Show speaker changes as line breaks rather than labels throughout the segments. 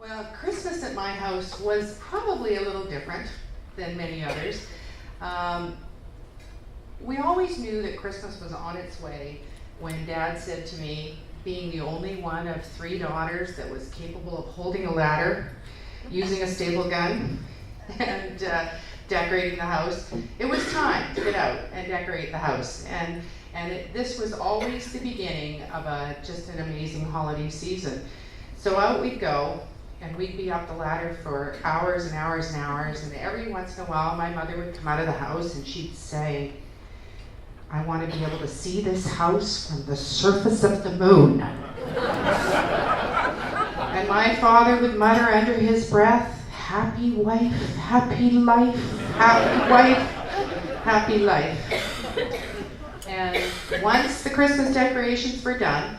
Well, Christmas at my house was probably a little different than many others. We always knew that Christmas was on its way when Dad said to me, being the only one of 3 daughters that was capable of holding a ladder, using a staple gun, and decorating the house, it was time to get out and decorate the house. This was always the beginning of just an amazing holiday season. So out we'd go, and we'd be up the ladder for hours and hours and hours, and every once in a while my mother would come out of the house and she'd say, "I want to be able to see this house from the surface of the moon." And my father would mutter under his breath, "Happy wife, happy life, happy wife, happy life." And once the Christmas decorations were done,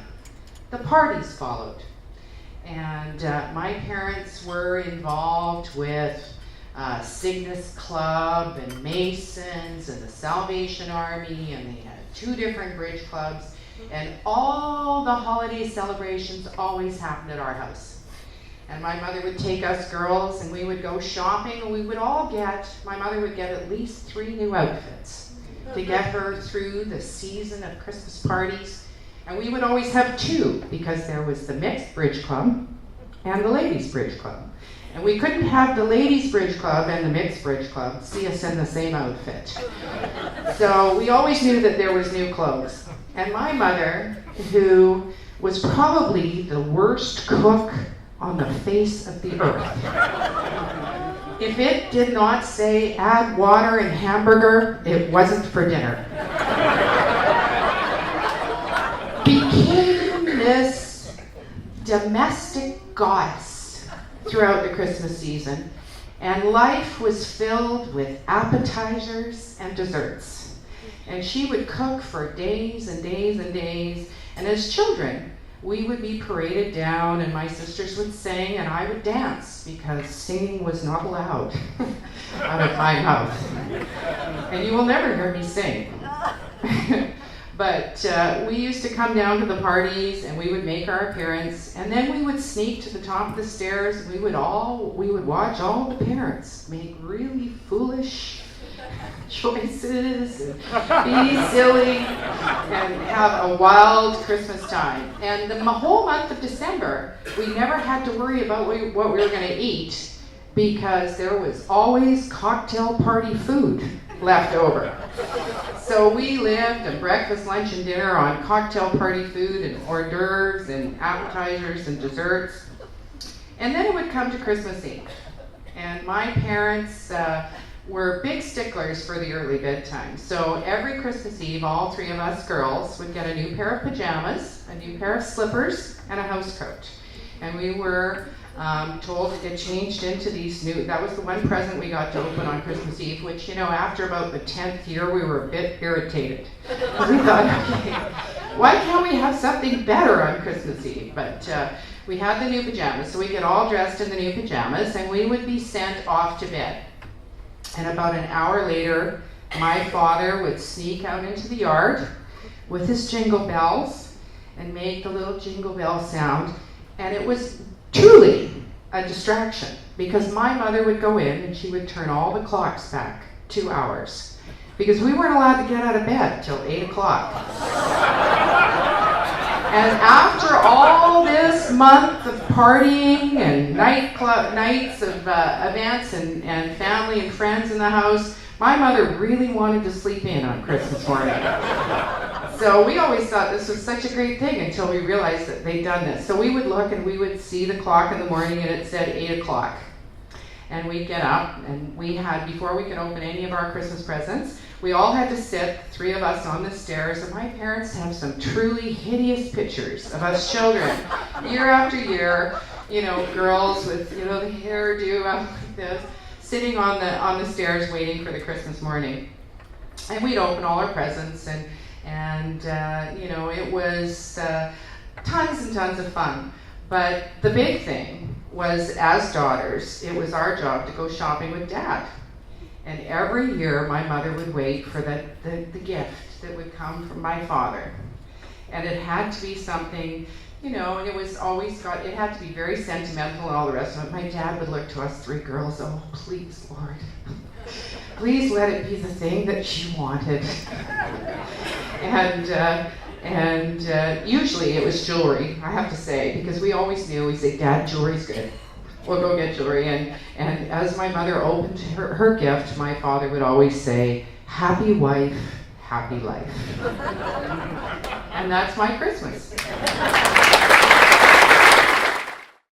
the parties followed. And my parents were involved with Cygnus Club and Masons and the Salvation Army, and they had 2 different bridge clubs, and all the holiday celebrations always happened at our house. And my mother would take us girls and we would go shopping, and we would all my mother would get at least 3 new outfits to get her through the season of Christmas parties. And we would always have 2, because there was the mixed bridge club and the ladies bridge club. And we couldn't have the ladies bridge club and the mixed bridge club see us in the same outfit. So we always knew that there was new clothes. And my mother, who was probably the worst cook on the face of the earth, if it did not say add water and hamburger, it wasn't for dinner, became this domestic goddess throughout the Christmas season, and life was filled with appetizers and desserts. And she would cook for days and days and days, and as children, we would be paraded down, and my sisters would sing, and I would dance, because singing was not allowed out of my mouth. And you will never hear me sing. But we used to come down to the parties, and we would make our appearance, and then we would sneak to the top of the stairs, and we would watch all the parents make really foolish choices and be silly and have a wild Christmas time. And the whole month of December, we never had to worry about what we were going to eat, because there was always cocktail party food left over. So we lived on breakfast, lunch, and dinner on cocktail party food and hors d'oeuvres and appetizers and desserts. And then it would come to Christmas Eve. And my parents were big sticklers for the early bedtime. So every Christmas Eve, all 3 of us girls would get a new pair of pajamas, a new pair of slippers, and a house coat. And we were told to get changed into these that was the one present we got to open on Christmas Eve, which, after about the 10th year, we were a bit irritated. We thought, okay, why can't we have something better on Christmas Eve? But we had the new pajamas, so we get all dressed in the new pajamas, and we would be sent off to bed. And about an hour later, my father would sneak out into the yard with his jingle bells and make the little jingle bell sound, and it was truly a distraction, because my mother would go in and she would turn all the clocks back 2 hours, because we weren't allowed to get out of bed till 8 o'clock. And after all this month of partying and nights of events and family and friends in the house, my mother really wanted to sleep in on Christmas morning. So we always thought this was such a great thing until we realized that they'd done this. So we would look and we would see the clock in the morning, and it said 8 o'clock. And we'd get up, and before we could open any of our Christmas presents, we all had to sit, 3 of us, on the stairs, and my parents have some truly hideous pictures of us children, year after year, girls with, the hairdo up like this, sitting on the stairs waiting for the Christmas morning. And we'd open all our presents, and it was tons and tons of fun. But the big thing was, as daughters, it was our job to go shopping with Dad. And every year, my mother would wait for the gift that would come from my father. And it had to be something you know, and it was always it had to be very sentimental and all the rest of it. My dad would look to us three girls, oh, please, Lord, please let it be the thing that she wanted. And usually it was jewelry, I have to say, because we always knew, we'd say, Dad, jewelry's good. We'll go get jewelry. And as my mother opened her gift, my father would always say, happy wife, happy life. And that's my Christmas.